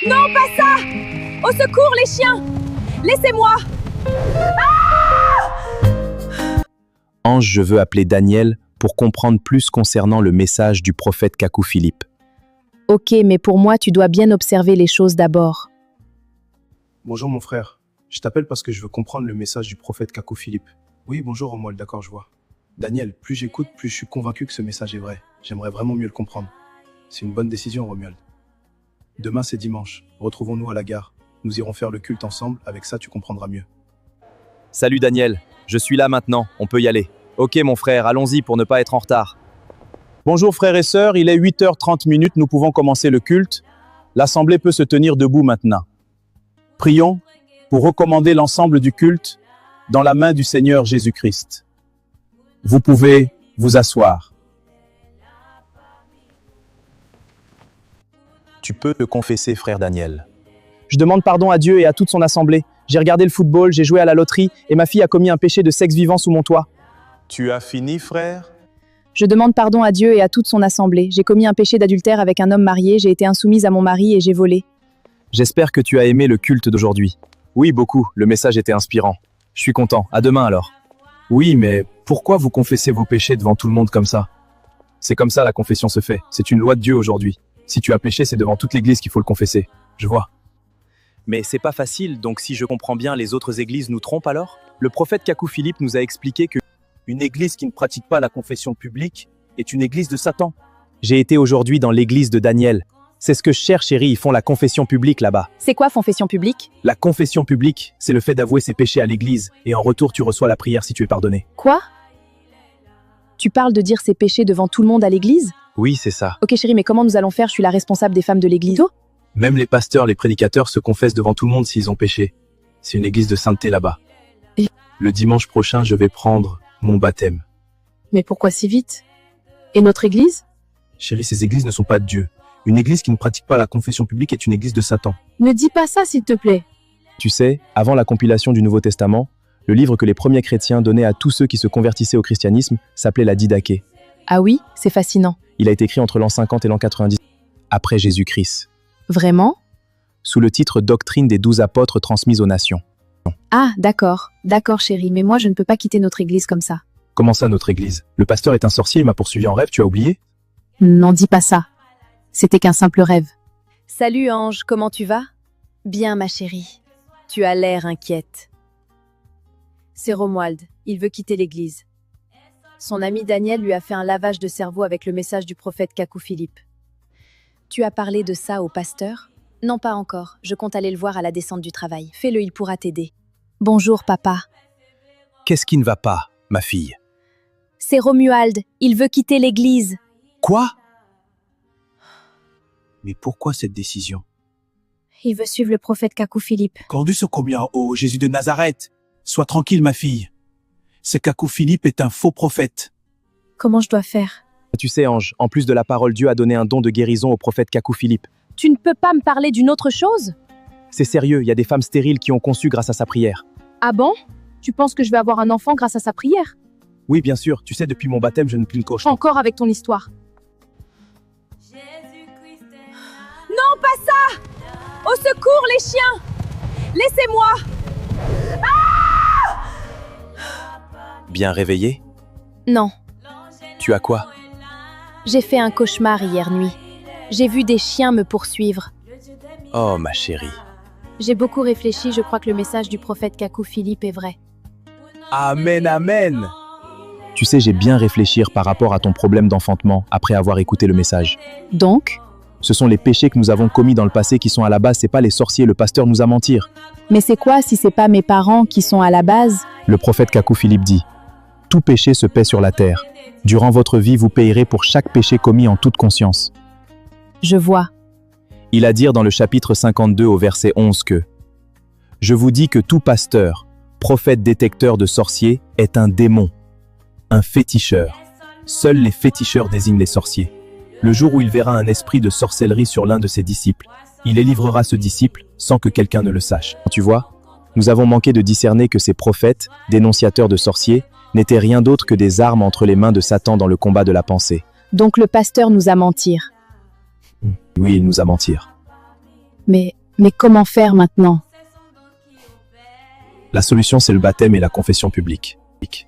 Non, pas ça! Au secours, les chiens! Laissez-moi! Ange, je veux appeler Daniel pour comprendre plus concernant le message du prophète Kakou Philippe. Ok, mais pour moi, tu dois bien observer les choses d'abord. Bonjour mon frère, je t'appelle parce que je veux comprendre le message du prophète Kakou Philippe. Oui, bonjour Romuald, d'accord, je vois. Daniel, plus j'écoute, plus je suis convaincu que ce message est vrai. J'aimerais vraiment mieux le comprendre. C'est une bonne décision, Romuald. Demain, c'est dimanche. Retrouvons-nous à la gare. Nous irons faire le culte ensemble, avec ça tu comprendras mieux. Salut Daniel, je suis là maintenant, on peut y aller. Ok mon frère, allons-y pour ne pas être en retard. Bonjour frères et sœurs, il est 8h30, nous pouvons commencer le culte. L'assemblée peut se tenir debout maintenant. Prions pour recommander l'ensemble du culte dans la main du Seigneur Jésus-Christ. Vous pouvez vous asseoir. Tu peux te confesser, frère Daniel. Je demande pardon à Dieu et à toute son assemblée. J'ai regardé le football, j'ai joué à la loterie et ma fille a commis un péché de sexe vivant sous mon toit. Tu as fini, frère? Je demande pardon à Dieu et à toute son assemblée. J'ai commis un péché d'adultère avec un homme marié, j'ai été insoumise à mon mari et j'ai volé. J'espère que tu as aimé le culte d'aujourd'hui. Oui, beaucoup, le message était inspirant. Je suis content, à demain alors. Oui, mais pourquoi vous confessez vos péchés devant tout le monde comme ça? C'est comme ça la confession se fait, c'est une loi de Dieu aujourd'hui. Si tu as péché, c'est devant toute l'église qu'il faut le confesser. Je vois. Mais c'est pas facile, donc si je comprends bien, les autres églises nous trompent alors? Le prophète Kakou Philippe nous a expliqué que une église qui ne pratique pas la confession publique est une église de Satan. J'ai été aujourd'hui dans l'église de Daniel. C'est ce que je cherche, chérie, ils font la confession publique là-bas. C'est quoi confession publique? La confession publique, c'est le fait d'avouer ses péchés à l'église, et en retour tu reçois la prière si tu es pardonné. Quoi? Tu parles de dire ses péchés devant tout le monde à l'église? Oui, c'est ça. Ok chérie, mais comment nous allons faire? Je suis la responsable des femmes de l'église. Oh, Même les pasteurs, les prédicateurs se confessent devant tout le monde s'ils ont péché. C'est une église de sainteté là-bas. Et- Le dimanche prochain, je vais prendre mon baptême. mais pourquoi si vite? Et notre église? Chérie, ces églises ne sont pas de Dieu. Une église qui ne pratique pas la confession publique est une église de Satan. Ne dis pas ça s'il te plaît. Tu sais, avant la compilation du Nouveau Testament, le livre que les premiers chrétiens donnaient à tous ceux qui se convertissaient au christianisme s'appelait la Didaché. Ah oui, c'est fascinant. Il a été écrit entre l'an 50 et l'an 90, après Jésus-Christ, Vraiment? sous le titre Doctrine des 12 apôtres transmise aux nations. Ah, d'accord. D'accord chérie, mais moi je ne peux pas quitter notre église comme ça. Comment ça, notre église? Le pasteur est un sorcier, il m'a poursuivi en rêve, tu as oublié? N'en dis pas ça. C'était qu'un simple rêve. Salut Ange, comment tu vas? Bien ma chérie. Tu as l'air inquiète. C'est Romuald, il veut quitter l'église. Son ami Daniel lui a fait un lavage de cerveau avec le message du prophète Kakou Philippe. Tu as parlé de ça au pasteur? Non, pas encore. Je compte aller le voir à la descente du travail. Fais-le, il pourra t'aider. Bonjour papa. Qu'est-ce qui ne va pas, ma fille? C'est Romuald, il veut quitter l'église. Quoi? Mais pourquoi cette décision? Il veut suivre le prophète Kakou Philippe. Conduis ce combien ô Jésus de Nazareth. Sois tranquille, ma fille. Ce Kakou Philippe est un faux prophète. Comment je dois faire? Tu sais, Ange, en plus de la parole, Dieu a donné un don de guérison au prophète Kakou Philippe. Tu ne peux pas me parler d'une autre chose? C'est sérieux, il y a des femmes stériles qui ont conçu grâce à sa prière. Ah bon? Tu penses que je vais avoir un enfant grâce à sa prière? Oui, bien sûr, tu sais, depuis mon baptême, je ne plie le cochon. Encore avec ton histoire. Non, pas ça! Au secours, les chiens! Laissez-moi! Bien réveillé? Non, Tu as quoi? j'ai fait un cauchemar hier nuit. J'ai vu des chiens me poursuivre. Oh, ma chérie. J'ai beaucoup réfléchi, je crois que le message du prophète Kakou Philippe est vrai. Amen, amen! Tu sais, j'ai bien réfléchi par rapport à ton problème d'enfantement après avoir écouté le message. Donc? Ce sont les péchés que nous avons commis dans le passé qui sont à la base, c'est pas les sorciers, le pasteur nous a menti. Mais c'est quoi si c'est pas mes parents qui sont à la base? Le prophète Kakou Philippe dit: tout péché se paie sur la terre. Durant votre vie, vous payerez pour chaque péché commis en toute conscience. Je vois. Il a dit dans le chapitre 52 au verset 11 que « Je vous dis que tout pasteur, prophète détecteur de sorciers, est un démon, un féticheur. Seuls les féticheurs désignent les sorciers. Le jour où il verra un esprit de sorcellerie sur l'un de ses disciples, il délivrera ce disciple sans que quelqu'un ne le sache. » Tu vois, nous avons manqué de discerner que ces prophètes, dénonciateurs de sorciers, n'étaient rien d'autre que des armes entre les mains de Satan dans le combat de la pensée. Donc le pasteur nous a menti. Oui, il nous a menti. Mais comment faire maintenant? La solution, c'est le baptême et la confession publique.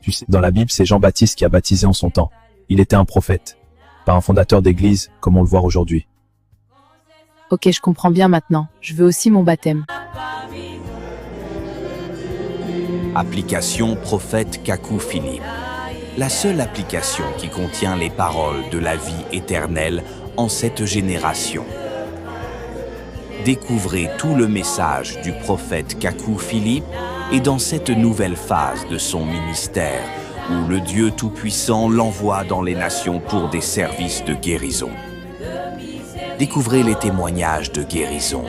Tu sais, dans la Bible, c'est Jean-Baptiste qui a baptisé en son temps. Il était un prophète, pas un fondateur d'église comme on le voit aujourd'hui. Ok, je comprends bien maintenant. Je veux aussi mon baptême. Application Prophète Kakou Philippe. La seule application qui contient les paroles de la vie éternelle en cette génération. Découvrez tout le message du prophète Kakou Philippe et dans cette nouvelle phase de son ministère où le Dieu Tout-Puissant l'envoie dans les nations pour des services de guérison. Découvrez les témoignages de guérison,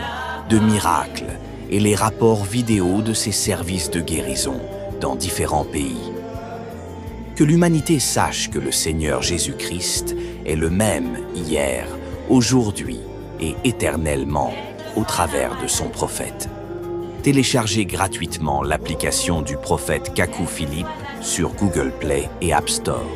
de miracles et les rapports vidéo de ces services de guérison dans différents pays. Que l'humanité sache que le Seigneur Jésus-Christ est le même hier, aujourd'hui et éternellement au travers de son prophète. Téléchargez gratuitement l'application du prophète Kakou Philippe sur Google Play et App Store.